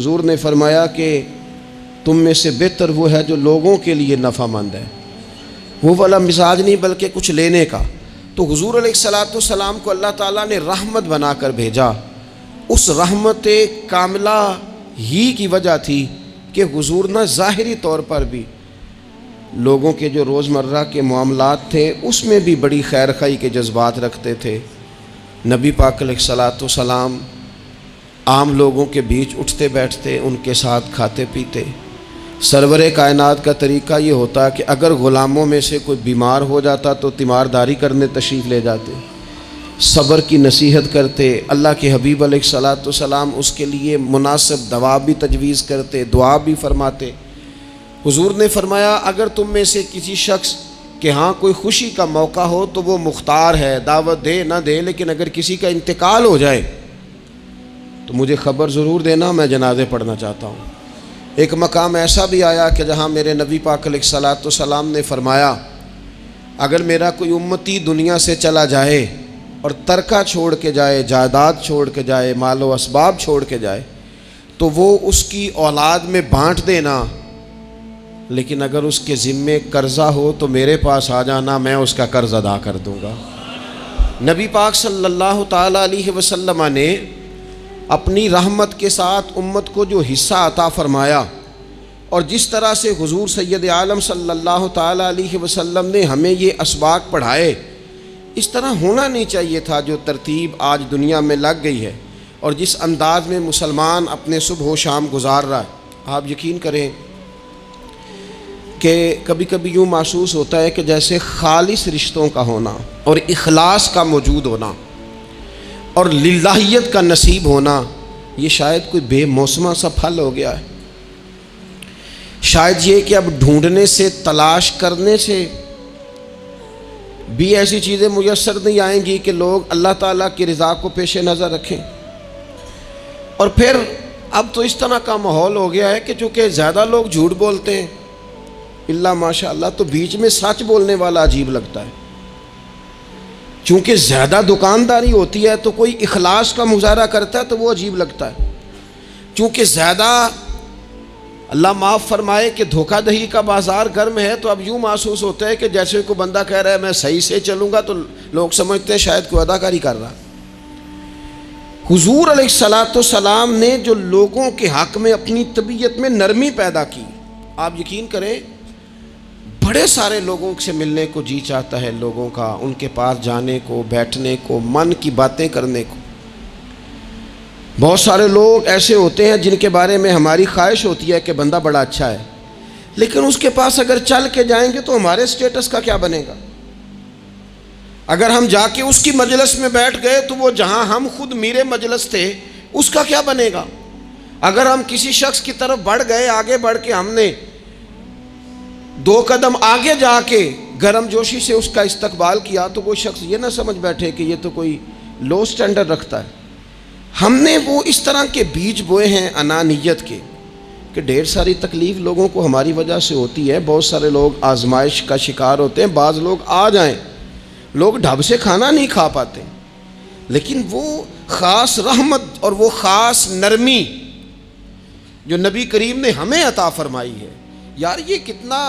حضور نے فرمایا کہ تم میں سے بہتر وہ ہے جو لوگوں کے لیے نفع مند ہے، وہ والا مزاج نہیں بلکہ کچھ لینے کا۔ تو حضور علیہ السلام کو اللہ تعالیٰ نے رحمت بنا کر بھیجا۔ اس رحمت کاملہ ہی کی وجہ تھی کہ حضور نہ ظاہری طور پر بھی لوگوں کے جو روزمرہ کے معاملات تھے اس میں بھی بڑی خیر خواہی کے جذبات رکھتے تھے۔ نبی پاک علیہ السلام عام لوگوں کے بیچ اٹھتے بیٹھتے، ان کے ساتھ کھاتے پیتے۔ سرور کائنات کا طریقہ یہ ہوتا کہ اگر غلاموں میں سے کوئی بیمار ہو جاتا تو تیمارداری کرنے تشریف لے جاتے، صبر کی نصیحت کرتے، اللہ کے حبیب علیہ السلام اس کے لیے مناسب دوا بھی تجویز کرتے، دعا بھی فرماتے۔ حضور نے فرمایا اگر تم میں سے کسی شخص کہ ہاں کوئی خوشی کا موقع ہو تو وہ مختار ہے، دعوت دے نہ دے، لیکن اگر کسی کا انتقال ہو جائے تو مجھے خبر ضرور دینا، میں جنازے پڑھنا چاہتا ہوں۔ ایک مقام ایسا بھی آیا کہ جہاں میرے نبی پاک علیہ السلام نے فرمایا اگر میرا کوئی امتی دنیا سے چلا جائے اور ترکہ چھوڑ کے جائے، جائیداد چھوڑ کے جائے، مال و اسباب چھوڑ کے جائے تو وہ اس کی اولاد میں بانٹ دینا، لیکن اگر اس کے ذمے قرضہ ہو تو میرے پاس آ جانا، میں اس کا قرض ادا کر دوں گا۔ نبی پاک صلی اللہ تعالیٰ علیہ وسلم نے اپنی رحمت کے ساتھ امت کو جو حصہ عطا فرمایا اور جس طرح سے حضور سید عالم صلی اللہ تعالیٰ علیہ وسلم نے ہمیں یہ اسباق پڑھائے، اس طرح ہونا نہیں چاہیے تھا جو ترتیب آج دنیا میں لگ گئی ہے اور جس انداز میں مسلمان اپنے صبح و شام گزار رہا ہے۔ آپ یقین کریں کہ کبھی کبھی یوں محسوس ہوتا ہے کہ جیسے خالص رشتوں کا ہونا اور اخلاص کا موجود ہونا اور للہیت کا نصیب ہونا یہ شاید کوئی بے موسمہ سا پھل ہو گیا ہے۔ شاید یہ کہ اب ڈھونڈنے سے، تلاش کرنے سے بھی ایسی چیزیں میسر نہیں آئیں گی کہ لوگ اللہ تعالیٰ کی رضا کو پیش نظر رکھیں۔ اور پھر اب تو اس طرح کا ماحول ہو گیا ہے کہ چونکہ زیادہ لوگ جھوٹ بولتے ہیں اللہ ماشاء اللہ، تو بیچ میں سچ بولنے والا عجیب لگتا ہے۔ چونکہ زیادہ دکانداری ہوتی ہے تو کوئی اخلاص کا مظاہرہ کرتا ہے تو وہ عجیب لگتا ہے۔ چونکہ زیادہ اللہ معاف فرمائے کہ دھوکہ دہی کا بازار گرم ہے تو اب یوں محسوس ہوتا ہے کہ جیسے کوئی بندہ کہہ رہا ہے میں صحیح سے چلوں گا تو لوگ سمجھتے ہیں شاید کوئی اداکاری کر رہا۔ حضور علیہ السلام نے جو لوگوں کے حق میں اپنی طبیعت میں نرمی پیدا کی، آپ یقین کریں بڑے سارے لوگوں سے ملنے کو جی چاہتا ہے لوگوں کا، ان کے پاس جانے کو، بیٹھنے کو، من کی باتیں کرنے کو۔ بہت سارے لوگ ایسے ہوتے ہیں جن کے بارے میں ہماری خواہش ہوتی ہے کہ بندہ بڑا اچھا ہے، لیکن اس کے پاس اگر چل کے جائیں گے تو ہمارے سٹیٹس کا کیا بنے گا؟ اگر ہم جا کے اس کی مجلس میں بیٹھ گئے تو وہ جہاں ہم خود میرے مجلس تھے اس کا کیا بنے گا؟ اگر ہم کسی شخص کی طرف بڑھ گئے، آگے بڑھ کے ہم نے 2 قدم آگے جا کے گرم جوشی سے اس کا استقبال کیا تو کوئی شخص یہ نہ سمجھ بیٹھے کہ یہ تو کوئی لو سٹینڈرڈ رکھتا ہے۔ ہم نے وہ اس طرح کے بیج بوئے ہیں انانیت کے کہ ڈھیر ساری تکلیف لوگوں کو ہماری وجہ سے ہوتی ہے۔ بہت سارے لوگ آزمائش کا شکار ہوتے ہیں، بعض لوگ آ جائیں، لوگ ڈھب سے کھانا نہیں کھا پاتے، لیکن وہ خاص رحمت اور وہ خاص نرمی جو نبی کریم نے ہمیں عطا فرمائی ہے، یار یہ کتنا،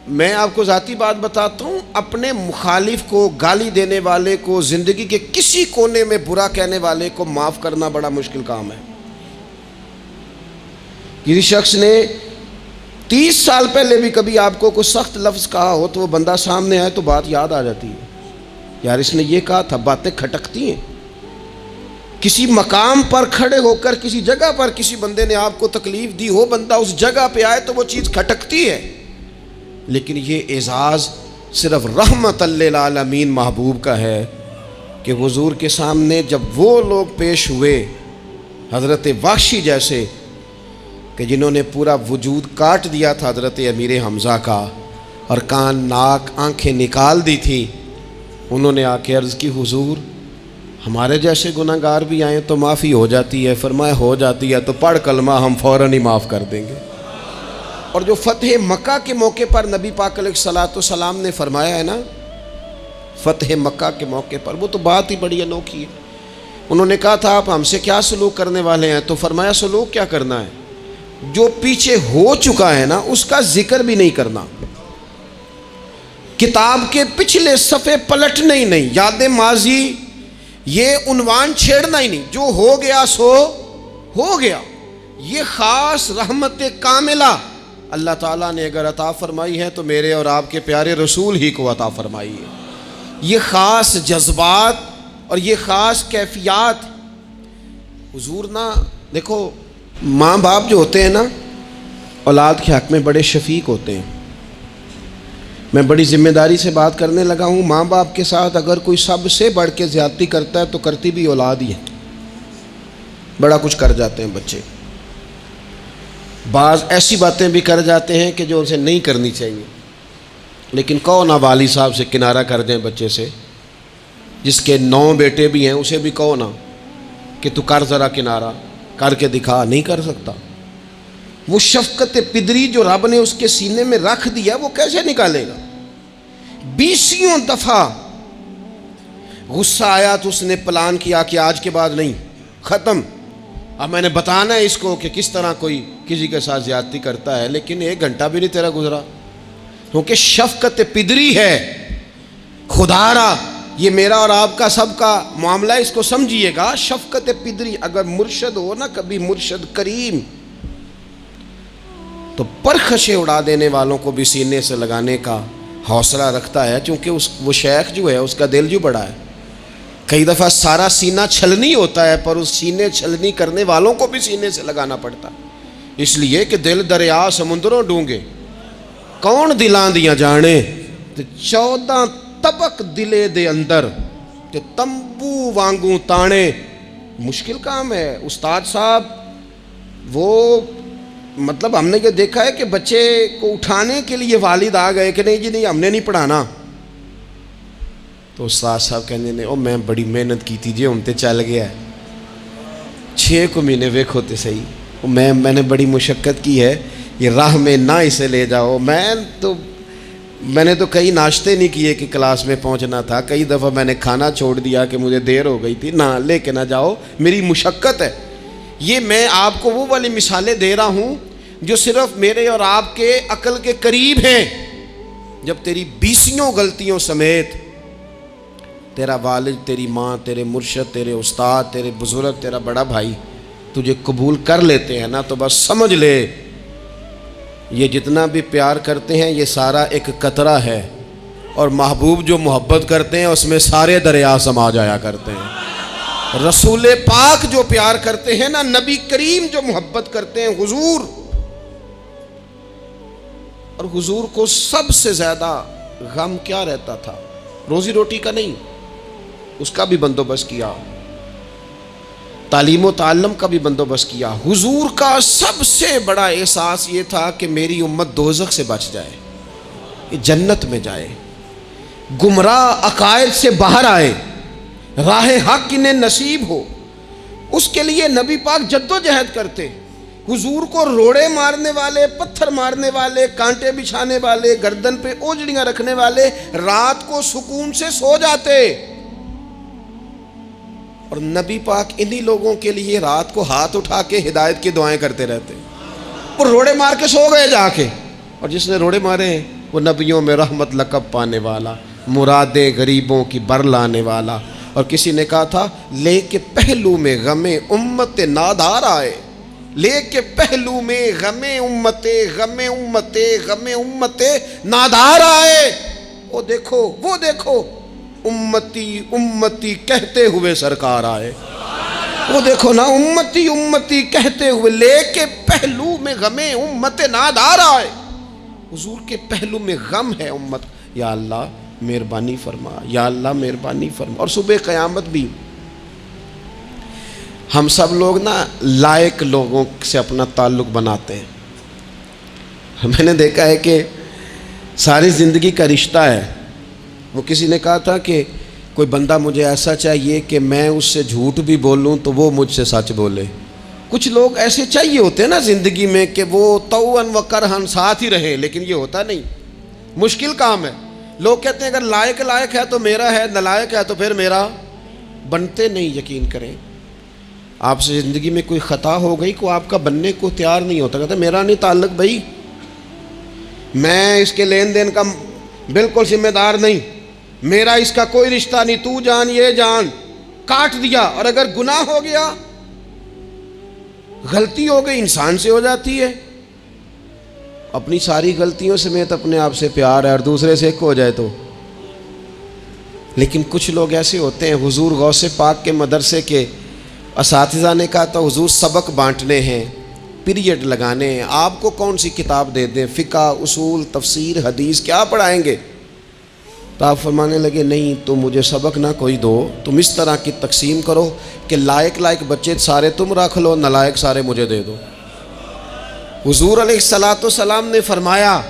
میں آپ کو ذاتی بات بتاتا ہوں، اپنے مخالف کو، گالی دینے والے کو، زندگی کے کسی کونے میں برا کہنے والے کو معاف کرنا بڑا مشکل کام ہے۔ کسی شخص نے 30 سال پہلے بھی کبھی آپ کو کوئی سخت لفظ کہا ہو تو وہ بندہ سامنے آئے تو بات یاد آ جاتی ہے، یار اس نے یہ کہا تھا، باتیں کھٹکتی ہیں۔ کسی مقام پر کھڑے ہو کر کسی جگہ پر کسی بندے نے آپ کو تکلیف دی ہو، بندہ اس جگہ پہ آئے تو وہ چیز کھٹکتی ہے، لیکن یہ اعزاز صرف رحمت للعالمین محبوب کا ہے کہ حضور کے سامنے جب وہ لوگ پیش ہوئے حضرت وحشی جیسے کہ جنہوں نے پورا وجود کاٹ دیا تھا حضرت امیر حمزہ کا اور کان ناک آنکھیں نکال دی تھی، انہوں نے آ کے عرض کی حضور ہمارے جیسے گناہ گار بھی آئیں تو معافی ہو جاتی ہے؟ فرمایا ہو جاتی ہے تو پڑھ کلمہ، ہم فوراً ہی معاف کر دیں گے۔ اور جو فتح مکہ کے موقع پر نبی پاک علیہ السلام نے فرمایا ہے نا، فتح مکہ کے موقع پر، وہ تو بات ہی بڑی انوکھی ہے۔ انہوں نے کہا تھا آپ ہم سے کیا سلوک کرنے والے ہیں؟ تو فرمایا سلوک کیا کرنا ہے، جو پیچھے ہو چکا ہے نا اس کا ذکر بھی نہیں کرنا، کتاب کے پچھلے صفحے پلٹنا ہی نہیں، یاد ماضی یہ عنوان چھیڑنا ہی نہیں، جو ہو گیا سو ہو گیا۔ یہ خاص رحمت کاملہ اللہ تعالیٰ نے اگر عطا فرمائی ہے تو میرے اور آپ کے پیارے رسول ہی کو عطا فرمائی ہے۔ یہ خاص جذبات اور یہ خاص کیفیات حضور نا، دیکھو ماں باپ جو ہوتے ہیں نا اولاد کے حق میں بڑے شفیق ہوتے ہیں۔ میں بڑی ذمہ داری سے بات کرنے لگا ہوں، ماں باپ کے ساتھ اگر کوئی سب سے بڑھ کے زیادتی کرتا ہے تو کرتی بھی اولاد ہی ہے۔ بڑا کچھ کر جاتے ہیں بچے، بعض ایسی باتیں بھی کر جاتے ہیں کہ جو اسے نہیں کرنی چاہیے، لیکن کہو نہ والد صاحب سے کنارہ کر دیں بچے سے، جس کے 9 بیٹے بھی ہیں اسے بھی کہو نا کہ تو کر ذرا کنارہ کر کے دکھا، نہیں کر سکتا۔ وہ شفقت پدری جو رب نے اس کے سینے میں رکھ دیا وہ کیسے نکالے گا؟ 20 دفعہ غصہ آیا تو اس نے پلان کیا کہ آج کے بعد نہیں، ختم، اب میں نے بتانا ہے اس کو کہ کس طرح کوئی کسی کے ساتھ زیادتی کرتا ہے، لیکن 1 گھنٹہ بھی نہیں تیرا گزرا، کیونکہ شفقت پدری ہے۔ خدا را یہ میرا اور آپ کا سب کا معاملہ، اس کو سمجھیے گا، شفقت پدری۔ اگر مرشد ہو نا کبھی مرشد کریم، تو پرخشیں اڑا دینے والوں کو بھی سینے سے لگانے کا حوصلہ رکھتا ہے، چونکہ وہ شیخ جو ہے اس کا دل جو بڑا ہے۔ کئی دفعہ سارا سینہ چھلنی ہوتا ہے پر اس سینے چھلنی کرنے والوں کو بھی سینے سے لگانا پڑتا ہے، اس لیے کہ دل دریا سمندروں ڈونگے کون دلاں دیاں جانے، 14 طبق دلے دے اندر تے تمبو وانگوں تانے۔ مشکل کام ہے استاد صاحب، وہ مطلب ہم نے یہ دیکھا ہے کہ بچے کو اٹھانے کے لیے والد آ گئے کہ نہیں جی نہیں ہم نے نہیں پڑھانا، تو استاد صاحب کہنے نے او میں بڑی محنت کی تھی جی ہم تے چل گیا ہے 6 مہینے ویکھو تے صحیح، میں نے بڑی مشقت کی ہے، یہ راہ میں نہ اسے لے جاؤ۔ میں نے تو کئی ناشتے نہیں کیے کہ کلاس میں پہنچنا تھا، کئی دفعہ میں نے کھانا چھوڑ دیا کہ مجھے دیر ہو گئی تھی، نہ لے کے نہ جاؤ، میری مشقت ہے۔ یہ میں آپ کو وہ والی مثالیں دے رہا ہوں جو صرف میرے اور آپ کے عقل کے قریب ہیں۔ جب تیری 20 غلطیوں سمیت تیرا والد، تیری ماں، تیرے مرشد، تیرے استاد، تیرے بزرگ، تیرا بڑا بھائی تجھے قبول کر لیتے ہیں نا، تو بس سمجھ لے یہ جتنا بھی پیار کرتے ہیں یہ سارا ایک قطرہ ہے، اور محبوب جو محبت کرتے ہیں اس میں سارے دریا سما جایا کرتے ہیں۔ رسول پاک جو پیار کرتے ہیں نا، نبی کریم جو محبت کرتے ہیں، حضور، اور حضور کو سب سے زیادہ غم کیا رہتا تھا؟ روزی روٹی کا نہیں، اس کا بھی بندوبست کیا، تعلیم و تعلم کا بھی بندوبست کیا۔ حضور کا سب سے بڑا احساس یہ تھا کہ میری امت دوزخ سے بچ جائے، جنت میں جائے، گمراہ عقائد سے باہر آئے، راہ حق انہیں نصیب ہو۔ اس کے لیے نبی پاک جد و جہد کرتے۔ حضور کو روڑے مارنے والے، پتھر مارنے والے، کانٹے بچھانے والے، گردن پہ اوجڑیاں رکھنے والے رات کو سکون سے سو جاتے، اور نبی پاک انہی لوگوں کے لیے رات کو ہاتھ اٹھا کے ہدایت کی دعائیں کرتے رہتے۔ وہ روڑے مار کے سو گئے جا کے، اور جس نے روڑے مارے ہیں وہ نبیوں میں رحمت لقب پانے والا، مرادیں غریبوں کی بر لانے والا۔ اور کسی نے کہا تھا لے کے پہلو میں غم امت نادار آئے، لے کے پہلو میں غم امت نادار آئے۔ وہ دیکھو امتی امتی کہتے ہوئے سرکار آئے۔ وہ دیکھو نا، امتی امتی کہتے ہوئے، لے کے پہلو میں غم امت نادار آئے۔ حضور کے پہلو میں غم ہے امت، یا اللہ مہربانی فرما، یا اللہ مہربانی فرما۔ اور صبح قیامت بھی ہم سب لوگ نا لائق لوگوں سے اپنا تعلق بناتے ہیں۔ میں نے دیکھا ہے کہ ساری زندگی کا رشتہ ہے۔ وہ کسی نے کہا تھا کہ کوئی بندہ مجھے ایسا چاہیے کہ میں اس سے جھوٹ بھی بولوں تو وہ مجھ سے سچ بولے۔ کچھ لوگ ایسے چاہیے ہوتے ہیں نا زندگی میں کہ وہ توأن و کرہن ساتھ ہی رہے، لیکن یہ ہوتا نہیں، مشکل کام ہے۔ لوگ کہتے ہیں اگر لائق ہے تو میرا ہے، نالائق ہے تو پھر میرا بنتے نہیں. یقین کریں آپ سے زندگی میں کوئی خطا ہو گئی کو آپ کا بننے کو تیار نہیں ہوتا, کہتا میرا نہیں تعلق بھائی, میں اس کے لین دین کا بالکل ذمہ دار نہیں, میرا اس کا کوئی رشتہ نہیں, تو جان یہ جان, کاٹ دیا. اور اگر گناہ ہو گیا, غلطی ہو گئی, انسان سے ہو جاتی ہے, اپنی ساری غلطیوں سمیت اپنے آپ سے پیار ہے, اور دوسرے سے ایک ہو جائے تو. لیکن کچھ لوگ ایسے ہوتے ہیں, حضور غوث پاک کے مدرسے کے اساتذہ نے کہا تھا حضور سبق بانٹنے ہیں, پیریڈ لگانے ہیں, آپ کو کون سی کتاب دے دیں, فقہ, اصول, تفسیر, حدیث, کیا پڑھائیں گے؟ تو آپ فرمانے لگے نہیں, تو مجھے سبق نہ کوئی دو, تم اس طرح کی تقسیم کرو کہ لائق بچے سارے تم رکھ لو, نالائق سارے مجھے دے دو. حضور علیہ الصلوۃ والسلام نے فرمایا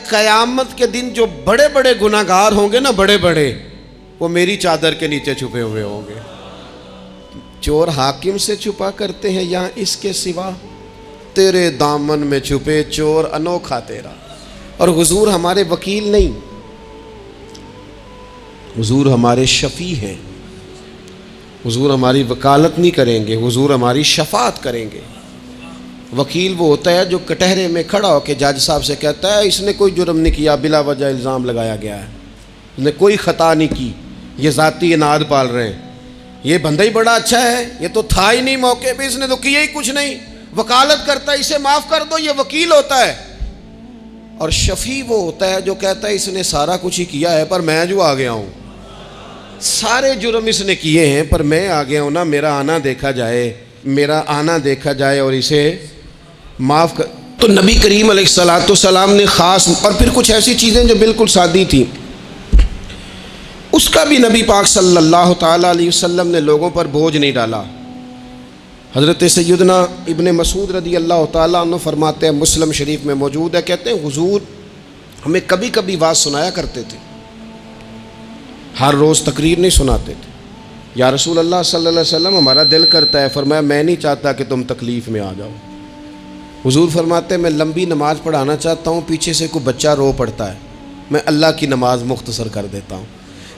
قیامت کے دن جو بڑے بڑے گناہ گار ہوں گے نا, بڑے بڑے, وہ میری چادر کے نیچے چھپے ہوئے ہوں گے. چور حاکم سے چھپا کرتے ہیں یا اس کے سوا, تیرے دامن میں چھپے چور انوکھا تیرا. اور حضور ہمارے وکیل نہیں, حضور ہمارے شفیع ہیں, حضور ہماری وکالت نہیں کریں گے, حضور ہماری شفاعت کریں گے. وکیل وہ ہوتا ہے جو کٹہرے میں کھڑا ہو کے جج صاحب سے کہتا ہے اس نے کوئی جرم نہیں کیا, بلا وجہ الزام لگایا گیا ہے, اس نے کوئی خطا نہیں کی, یہ ذاتی اناد پال رہے ہیں, یہ بندہ ہی بڑا اچھا ہے, یہ تو تھا ہی نہیں موقع پہ, اس نے تو کیا ہی کچھ نہیں, وکالت کرتا ہے اسے معاف کر دو, یہ وکیل ہوتا ہے. اور شفیع وہ ہوتا ہے جو کہتا ہے اس نے سارا کچھ ہی کیا ہے پر میں جو آ گیا ہوں, سارے جرم اس نے کیے ہیں پر میں آ گیا ہوں نا, میرا آنا دیکھا جائے اور اسے معاف کر. تو نبی کریم علیہ الصلوۃ والسلام نے خاص, اور پھر کچھ ایسی چیزیں جو بالکل سادی تھیں, اس کا بھی نبی پاک صلی اللہ تعالیٰ علیہ وسلم نے لوگوں پر بوجھ نہیں ڈالا. حضرت سیدنا ابن مسعود رضی اللہ تعالیٰ عنہ فرماتے ہیں, مسلم شریف میں موجود ہے, کہتے ہیں حضور ہمیں کبھی کبھی واز سنایا کرتے تھے, ہر روز تقریر نہیں سناتے تھے. یا رسول اللہ صلی اللہ علیہ وسلم ہمارا دل کرتا ہے, فرمایا میں نہیں چاہتا کہ تم تکلیف میں آ جاؤ. حضور فرماتے ہیں میں لمبی نماز پڑھانا چاہتا ہوں, پیچھے سے کوئی بچہ رو پڑتا ہے, میں اللہ کی نماز مختصر کر دیتا ہوں.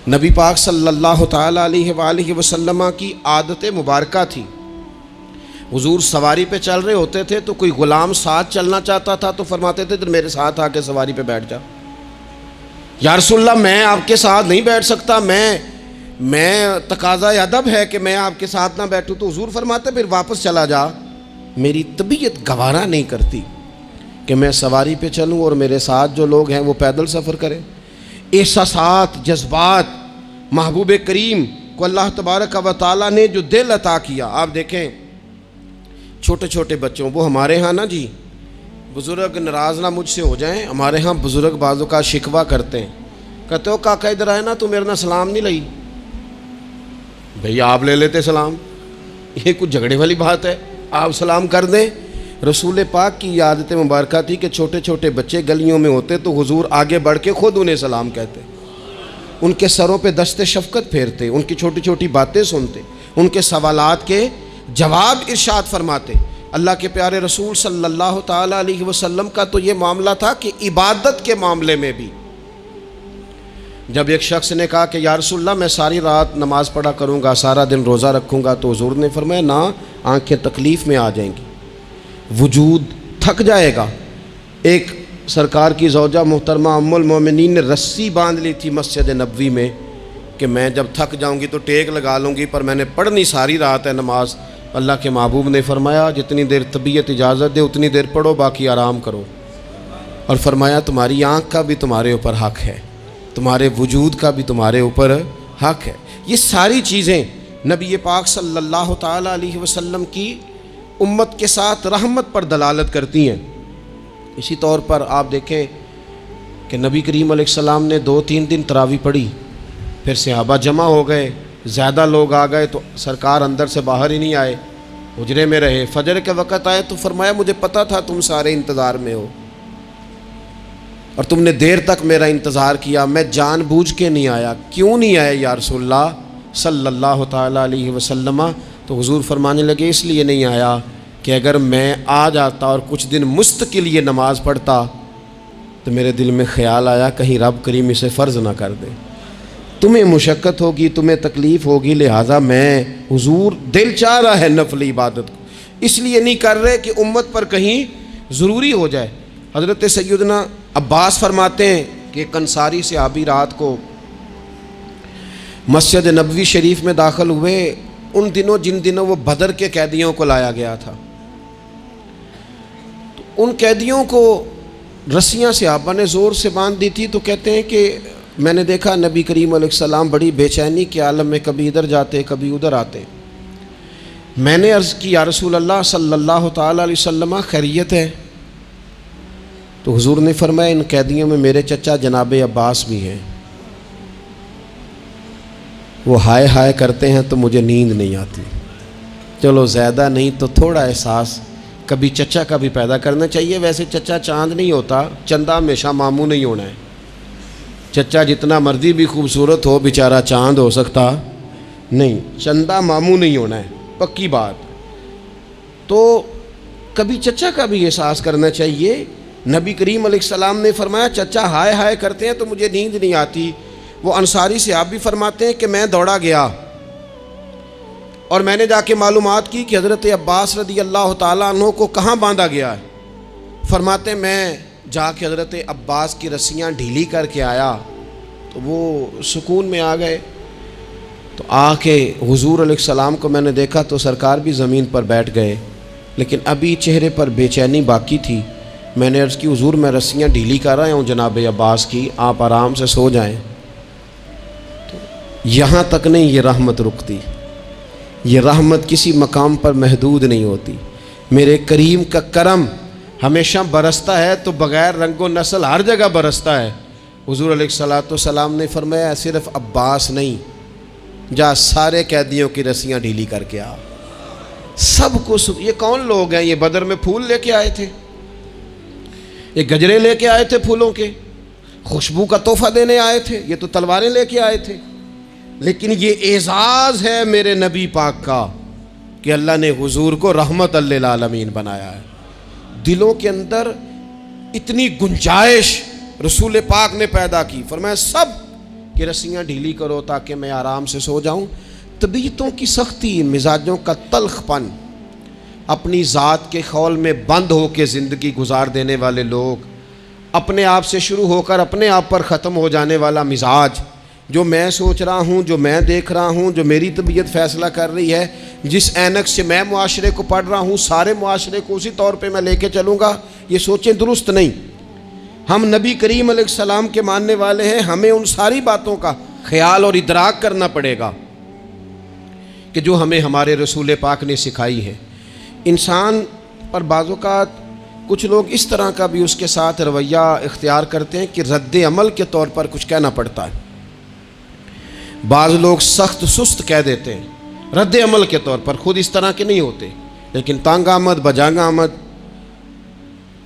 نبی پاک صلی اللہ تعالیٰ علیہ وآلہ وسلم کی عادت مبارکہ تھی, حضور سواری پہ چل رہے ہوتے تھے تو کوئی غلام ساتھ چلنا چاہتا تھا تو فرماتے تھے تو میرے ساتھ آ کے سواری پہ بیٹھ جا. یا رسول اللہ میں آپ کے ساتھ نہیں بیٹھ سکتا, میں تقاضا ادب ہے کہ میں آپ کے ساتھ نہ بیٹھوں. تو حضور فرماتے پھر واپس چلا جا, میری طبیعت گوارا نہیں کرتی کہ میں سواری پہ چلوں اور میرے ساتھ جو لوگ ہیں وہ پیدل سفر کریں. احساسات, جذبات, محبوب کریم کو اللہ تبارک و تعالیٰ نے جو دل عطا کیا, آپ دیکھیں چھوٹے چھوٹے بچوں, وہ ہمارے ہاں نا جی بزرگ ناراض نہ مجھ سے ہو جائیں, ہمارے ہاں بزرگ بعضوں کا شکوہ کرتے ہیں, کہتے ہو کاکا ادھر آئے نا, تو میرے نہ سلام نہیں لئی. بھئی آپ لے لیتے سلام, یہ کچھ جھگڑے والی بات ہے, آپ سلام کر دیں. رسول پاک کی عادت مبارکہ تھی کہ چھوٹے چھوٹے بچے گلیوں میں ہوتے تو حضور آگے بڑھ کے خود انہیں سلام کہتے, ان کے سروں پہ دست شفقت پھیرتے, ان کی چھوٹی چھوٹی باتیں سنتے, ان کے سوالات کے جواب ارشاد فرماتے. اللہ کے پیارے رسول صلی اللہ تعالیٰ علیہ وسلم کا تو یہ معاملہ تھا کہ عبادت کے معاملے میں بھی جب ایک شخص نے کہا کہ یا رسول اللہ میں ساری رات نماز پڑھا کروں گا, سارا دن روزہ رکھوں گا, تو حضور نے فرمایا نہ, آنکھیں تکلیف میں آ جائیں گی, وجود تھک جائے گا. ایک سرکار کی زوجہ محترمہ ام المومنین نے رسی باندھ لی تھی مسجد نبوی میں کہ میں جب تھک جاؤں گی تو ٹیک لگا لوں گی, پر میں نے پڑھنی ساری رات ہے نماز. اللہ کے محبوب نے فرمایا جتنی دیر طبیعت اجازت دے اتنی دیر پڑھو, باقی آرام کرو. اور فرمایا تمہاری آنکھ کا بھی تمہارے اوپر حق ہے, تمہارے وجود کا بھی تمہارے اوپر حق ہے. یہ ساری چیزیں نبی پاک صلی اللہ تعالیٰ علیہ وسلم کی امت کے ساتھ رحمت پر دلالت کرتی ہیں. اسی طور پر آپ دیکھیں کہ نبی کریم علیہ السلام نے 2-3 دن تراویح پڑھی, پھر صحابہ جمع ہو گئے, زیادہ لوگ آ گئے تو سرکار اندر سے باہر ہی نہیں آئے, حجرے میں رہے. فجر کے وقت آئے تو فرمایا مجھے پتہ تھا تم سارے انتظار میں ہو اور تم نے دیر تک میرا انتظار کیا, میں جان بوجھ کے نہیں آیا. کیوں نہیں آئے یا رسول اللہ صلی اللہ تعالیٰ علیہ وسلم؟ تو حضور فرمانے لگے اس لیے نہیں آیا کہ اگر میں آ جاتا اور کچھ دن مستقل یہ نماز پڑھتا تو میرے دل میں خیال آیا کہیں رب کریم اسے فرض نہ کر دے. تمہیں مشقت ہوگی، تمہیں تکلیف ہوگی، لہٰذا میں حضور دل چاہ رہا ہے نفلی عبادت کو، اس لیے نہیں کر رہے کہ امت پر کہیں ضروری ہو جائے۔ حضرت سیدنا عباس فرماتے ہیں کہ ایک انصاری صحابی رات کو مسجد نبوی شریف میں داخل ہوئے، ان دنوں جن دنوں وہ بدر کے قیدیوں کو لایا گیا تھا، تو ان قیدیوں کو رسیاں صحابہ نے زور سے باندھ دی تھی، تو کہتے ہیں کہ میں نے دیکھا نبی کریم علیہ السلام بڑی بے چینی کے عالم میں کبھی ادھر جاتے کبھی ادھر آتے۔ میں نے عرض کی یا رسول اللہ صلی اللہ تعالیٰ علیہ وسلم خیریت ہے؟ تو حضور نے فرمایا ان قیدیوں میں میرے چچا جناب عباس بھی ہیں، وہ ہائے ہائے کرتے ہیں تو مجھے نیند نہیں آتی۔ چلو زیادہ نہیں تو تھوڑا احساس کبھی چچا کا بھی پیدا کرنا چاہیے۔ ویسے چچا چاند نہیں ہوتا، چندہ ہمیشہ ماموں نہیں ہونا ہے۔ چچا جتنا مرضی بھی خوبصورت ہو بیچارہ چاند ہو سکتا نہیں، چندہ ماموں نہیں ہونا ہے، پکی بات۔ تو کبھی چچا کا بھی احساس کرنا چاہیے۔ نبی کریم علیہ السلام نے فرمایا چچا ہائے ہائے کرتے ہیں تو مجھے نیند نہیں آتی۔ وہ انصاری صحابی فرماتے ہیں کہ میں دوڑا گیا اور میں نے جا کے معلومات کی کہ حضرت عباس رضی اللہ تعالیٰ عنہ کو کہاں باندھا گیا ہے۔ فرماتے ہیں میں جا کے حضرت عباس کی رسیاں ڈھیلی کر کے آیا تو وہ سکون میں آ گئے۔ تو آ کے حضور علیہ السلام کو میں نے دیکھا تو سرکار بھی زمین پر بیٹھ گئے، لیکن ابھی چہرے پر بے چینی باقی تھی۔ میں نے عرض کی حضور میں رسیاں ڈھیلی کر رہا ہوں جناب عباس کی، آپ آرام سے سو جائیں۔ تو یہاں تک نہیں یہ رحمت رکتی، یہ رحمت کسی مقام پر محدود نہیں ہوتی۔ میرے کریم کا کرم ہمیشہ برستا ہے تو بغیر رنگ و نسل ہر جگہ برستا ہے۔ حضور علیہ السلام نے فرمایا صرف عباس نہیں، جا سارے قیدیوں کی رسیاں ڈھیلی کر کے آ، سب کو یہ کون لوگ ہیں؟ یہ بدر میں پھول لے کے آئے تھے، یہ گجرے لے کے آئے تھے پھولوں کے، خوشبو کا تحفہ دینے آئے تھے، یہ تو تلواریں لے کے آئے تھے۔ لیکن یہ اعزاز ہے میرے نبی پاک کا کہ اللہ نے حضور کو رحمت للعالمین بنایا ہے۔ دلوں کے اندر اتنی گنجائش رسول پاک نے پیدا کی، فرمایا سب کہ رسیاں ڈھیلی کرو تاکہ میں آرام سے سو جاؤں۔ طبیعتوں کی سختی، مزاجوں کا تلخ پن، اپنی ذات کے خول میں بند ہو کے زندگی گزار دینے والے لوگ، اپنے آپ سے شروع ہو کر اپنے آپ پر ختم ہو جانے والا مزاج، جو میں سوچ رہا ہوں، جو میں دیکھ رہا ہوں، جو میری طبیعت فیصلہ کر رہی ہے، جس اینک سے میں معاشرے کو پڑھ رہا ہوں سارے معاشرے کو اسی طور پہ میں لے کے چلوں گا، یہ سوچیں درست نہیں۔ ہم نبی کریم علیہ السلام کے ماننے والے ہیں، ہمیں ان ساری باتوں کا خیال اور ادراک کرنا پڑے گا کہ جو ہمیں ہمارے رسول پاک نے سکھائی ہے۔ انسان پر بعض اوقات کچھ لوگ اس طرح کا بھی اس کے ساتھ رویہ اختیار کرتے ہیں کہ رد عمل کے طور پر کچھ کہنا پڑتا ہے۔ بعض لوگ سخت سست کہہ دیتے ہیں رد عمل کے طور پر، خود اس طرح کے نہیں ہوتے، لیکن تانگ آمد بجانگ آمد۔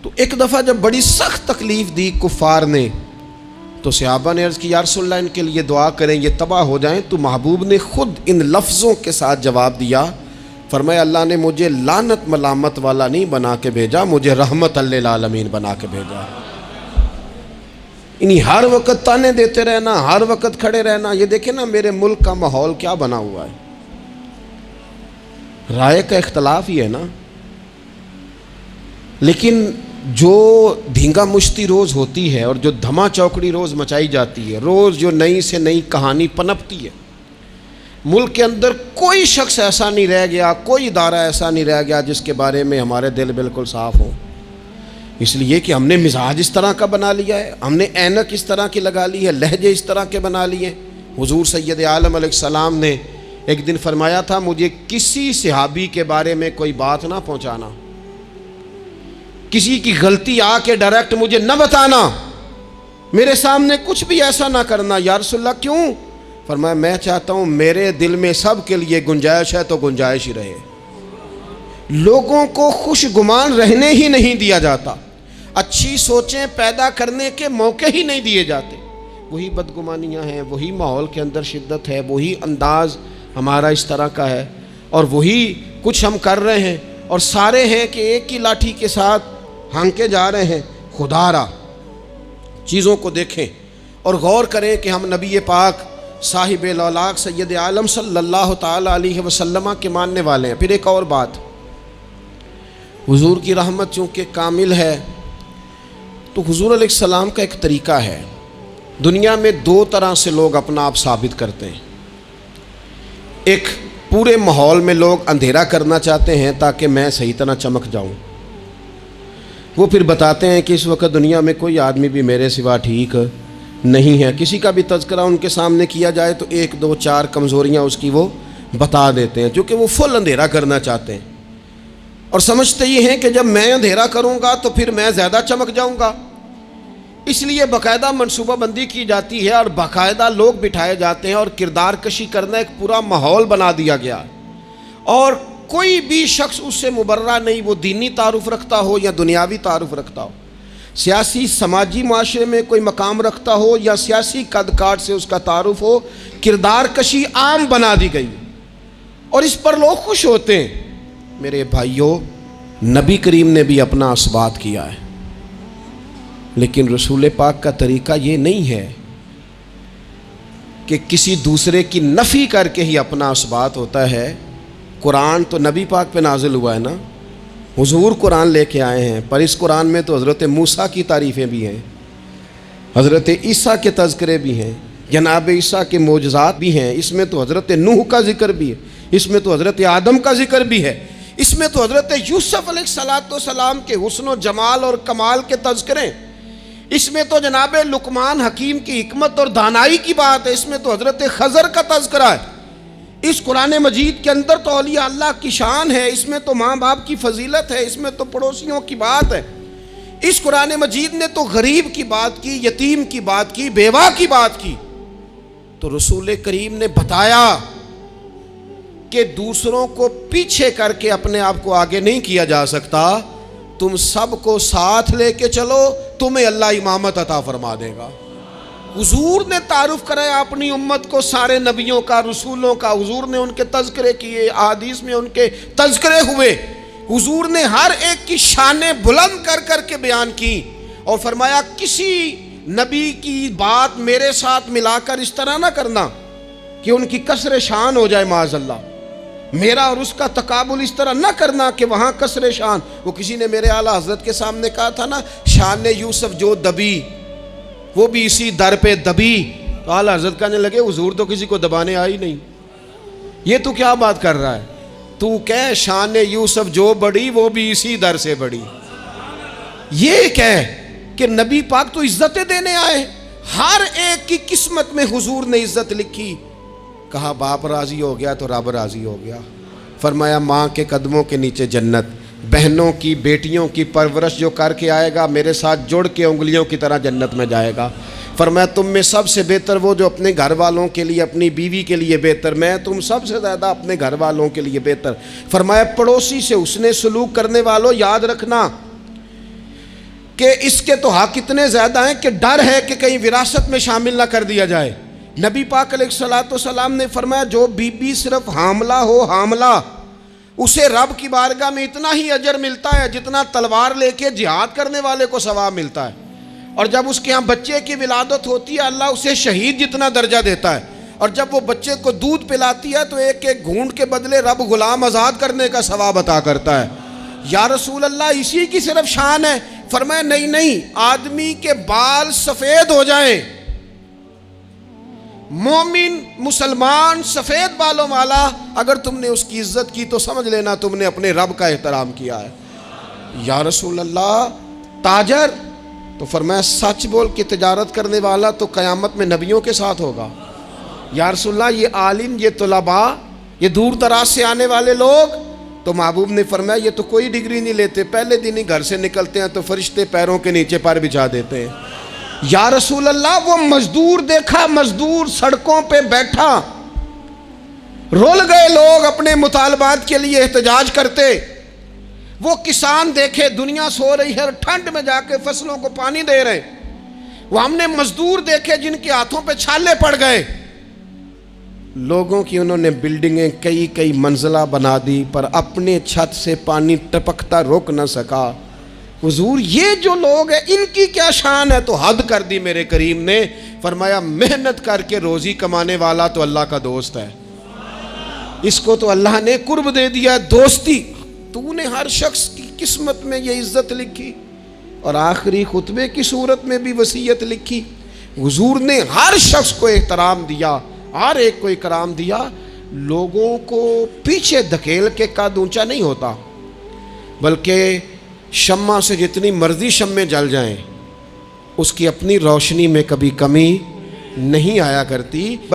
تو ایک دفعہ جب بڑی سخت تکلیف دی کفار نے تو صحابہ نے عرض کی یا رسول اللہ ان کے لیے دعا کریں یہ تباہ ہو جائیں۔ تو محبوب نے خود ان لفظوں کے ساتھ جواب دیا، فرمایا اللہ نے مجھے لعنت ملامت والا نہیں بنا کے بھیجا، مجھے رحمت للعالمین بنا کے بھیجا۔ انہیں ہر وقت تانے دیتے رہنا، ہر وقت کھڑے رہنا، یہ دیکھیں نا میرے ملک کا ماحول کیا بنا ہوا ہے، رائے کا اختلاف ہی ہے نا، لیکن جو دھینگا مشتی روز ہوتی ہے اور جو دھما چوکڑی روز مچائی جاتی ہے، روز جو نئی سے نئی کہانی پنپتی ہے، ملک کے اندر کوئی شخص ایسا نہیں رہ گیا، کوئی ادارہ ایسا نہیں رہ گیا جس کے بارے میں ہمارے دل بالکل صاف ہوں۔ اس لیے کہ ہم نے مزاج اس طرح کا بنا لیا ہے، ہم نے اینک اس طرح کی لگا لی ہے، لہجے اس طرح کے بنا لیے۔ حضور سید عالم علیہ السلام نے ایک دن فرمایا تھا مجھے کسی صحابی کے بارے میں کوئی بات نہ پہنچانا، کسی کی غلطی آ کے ڈائریکٹ مجھے نہ بتانا، میرے سامنے کچھ بھی ایسا نہ کرنا۔ یا رسول اللہ کیوں؟ فرمایا میں چاہتا ہوں میرے دل میں سب کے لیے گنجائش ہے تو گنجائش ہی رہے، لوگوں کو خوش گمان رہنے ہی نہیں دیا جاتا، اچھی سوچیں پیدا کرنے کے موقع ہی نہیں دیے جاتے۔ وہی بدگمانیاں ہیں، وہی ماحول کے اندر شدت ہے، وہی انداز ہمارا اس طرح کا ہے، اور وہی کچھ ہم کر رہے ہیں، اور سارے ہیں کہ ایک ہی لاٹھی کے ساتھ ہانکے جا رہے ہیں۔ خدا را چیزوں کو دیکھیں اور غور کریں کہ ہم نبی پاک صاحب لولاق سید عالم صلی اللہ تعالیٰ علیہ وسلم کے ماننے والے ہیں۔ پھر ایک اور بات، حضور کی رحمت چونکہ کامل ہے تو حضور علیہ السلام کا ایک طریقہ ہے، دنیا میں دو طرح سے لوگ اپنا آپ ثابت کرتے ہیں۔ ایک پورے ماحول میں لوگ اندھیرا کرنا چاہتے ہیں تاکہ میں صحیح طرح چمک جاؤں، وہ پھر بتاتے ہیں کہ اس وقت دنیا میں کوئی آدمی بھی میرے سوا ٹھیک نہیں ہے۔ کسی کا بھی تذکرہ ان کے سامنے کیا جائے تو ایک دو چار کمزوریاں اس کی وہ بتا دیتے ہیں، چونکہ وہ فل اندھیرا کرنا چاہتے ہیں اور سمجھتے یہ ہیں کہ جب میں اندھیرا کروں گا تو پھر میں زیادہ چمک جاؤں گا۔ اس لیے باقاعدہ منصوبہ بندی کی جاتی ہے اور باقاعدہ لوگ بٹھائے جاتے ہیں اور کردار کشی کرنا ایک پورا ماحول بنا دیا گیا، اور کوئی بھی شخص اس سے مبرہ نہیں، وہ دینی تعارف رکھتا ہو یا دنیاوی تعارف رکھتا ہو، سیاسی سماجی معاشرے میں کوئی مقام رکھتا ہو یا سیاسی قد کاٹ سے اس کا تعارف ہو، کردار کشی عام بنا دی گئی اور اس پر لوگ خوش ہوتے ہیں۔ میرے بھائیوں، نبی کریم نے بھی اپنا اثبات کیا ہے، لیکن رسول پاک کا طریقہ یہ نہیں ہے کہ کسی دوسرے کی نفی کر کے ہی اپنا اثبات ہوتا ہے۔ قرآن تو نبی پاک پہ نازل ہوا ہے نا، حضور قرآن لے کے آئے ہیں، پر اس قرآن میں تو حضرت موسیٰ کی تعریفیں بھی ہیں، حضرت عیسیٰ کے تذکرے بھی ہیں، جناب عیسیٰ کے معجزات بھی ہیں، اس میں تو حضرت نوح کا ذکر بھی ہے، اس میں تو حضرت آدم کا ذکر بھی ہے، اس میں تو حضرت یوسف علیہ السلام کے حسن و جمال اور کمال کے تذکرے، اس میں تو جناب لقمان حکیم کی حکمت اور دانائی کی بات ہے، اس میں تو حضرت خضر کا تذکرہ ہے۔ اس قرآن مجید کے اندر تو اولیاء اللہ کی شان ہے، اس میں تو ماں باپ کی فضیلت ہے، اس میں تو پڑوسیوں کی بات ہے۔ اس قرآن مجید نے تو غریب کی بات کی، یتیم کی بات کی، بیوہ کی بات کی۔ تو رسول کریم نے بتایا کہ دوسروں کو پیچھے کر کے اپنے آپ کو آگے نہیں کیا جا سکتا، تم سب کو ساتھ لے کے چلو، تمہیں اللہ امامت عطا فرما دے گا۔ حضور نے تعارف کرایا اپنی امت کو سارے نبیوں کا، رسولوں کا، حضور نے ان کے تذکرے کیے، احادیث میں ان کے تذکرے ہوئے، حضور نے ہر ایک کی شانیں بلند کر کر کے بیان کی اور فرمایا کسی نبی کی بات میرے ساتھ ملا کر اس طرح نہ کرنا کہ ان کی کسر شان ہو جائے معاذ اللہ، میرا اور اس کا تقابل اس طرح نہ کرنا کہ وہاں کسر شان۔ وہ کسی نے میرے اعلیٰ حضرت کے سامنے کہا تھا نا، شان یوسف جو دبی وہ بھی اسی در پہ دبی، تو اعلیٰ حضرت کہنے لگے حضور تو کسی کو دبانے آئی نہیں، یہ تو کیا بات کر رہا ہے، تو کہہ شان یوسف جو بڑی وہ بھی اسی در سے بڑی، یہ کہہ کہ نبی پاک تو عزتیں دینے آئے، ہر ایک کی قسمت میں حضور نے عزت لکھی۔ کہا باپ راضی ہو گیا تو رب راضی ہو گیا، فرمایا ماں کے قدموں کے نیچے جنت، بہنوں کی بیٹیوں کی پرورش جو کر کے آئے گا میرے ساتھ جڑ کے انگلیوں کی طرح جنت میں جائے گا۔ فرمایا تم میں سب سے بہتر وہ جو اپنے گھر والوں کے لیے، اپنی بیوی کے لیے بہتر، میں تم سب سے زیادہ اپنے گھر والوں کے لیے بہتر۔ فرمایا پڑوسی سے حسن سلوک کرنے والوں یاد رکھنا کہ اس کے تو حق اتنے زیادہ ہیں کہ ڈر ہے کہ کہیں وراثت میں شامل نہ کر دیا جائے۔ نبی پاک علیہ السلام نے فرمایا جو بی بی صرف حاملہ ہو، حاملہ، اسے رب کی بارگاہ میں اتنا ہی اجر ملتا ہے جتنا تلوار لے کے جہاد کرنے والے کو ثواب ملتا ہے، اور جب اس کے ہاں بچے کی ولادت ہوتی ہے اللہ اسے شہید جتنا درجہ دیتا ہے، اور جب وہ بچے کو دودھ پلاتی ہے تو ایک ایک گھونٹ کے بدلے رب غلام آزاد کرنے کا ثواب عطا کرتا ہے۔ یا رسول اللہ اسی کی صرف شان ہے؟ فرمایا نہیں، آدمی کے بال سفید ہو جائیں، مومن مسلمان سفید بالوں والا، اگر تم نے اس کی عزت کی تو سمجھ لینا تم نے اپنے رب کا احترام کیا ہے۔ یا رسول اللہ تاجر؟ تو فرمایا سچ بول کے تجارت کرنے والا تو قیامت میں نبیوں کے ساتھ ہوگا۔ یا رسول اللہ یہ عالم، یہ طلباء، یہ دور دراز سے آنے والے لوگ؟ تو محبوب نے فرمایا یہ تو کوئی ڈگری نہیں لیتے، پہلے دن ہی گھر سے نکلتے ہیں تو فرشتے پیروں کے نیچے پر بچھا دیتے ہیں۔ یا رسول اللہ وہ مزدور دیکھا، مزدور سڑکوں پہ بیٹھا، رول گئے لوگ اپنے مطالبات کے لیے احتجاج کرتے، وہ کسان دیکھے دنیا سو رہی ہے ٹھنڈ میں جا کے فصلوں کو پانی دے رہے، وہ ہم نے مزدور دیکھے جن کے ہاتھوں پہ چھالے پڑ گئے، لوگوں کی انہوں نے بلڈنگیں کئی منزلہ بنا دی پر اپنے چھت سے پانی ٹپکتا روک نہ سکا، حضور یہ جو لوگ ہیں ان کی کیا شان ہے؟ تو حد کر دی میرے کریم نے، فرمایا محنت کر کے روزی کمانے والا تو اللہ کا دوست ہے، اس کو تو اللہ نے قرب دے دیا دوستی۔ تو نے ہر شخص کی قسمت میں یہ عزت لکھی، اور آخری خطبے کی صورت میں بھی وصیت لکھی۔ حضور نے ہر شخص کو احترام دیا، ہر ایک کو اکرام دیا۔ لوگوں کو پیچھے دھکیل کے قد اونچا نہیں ہوتا، بلکہ شمع سے جتنی مرضی شمعیں جل جائیں اس کی اپنی روشنی میں کبھی کمی نہیں آیا کرتی۔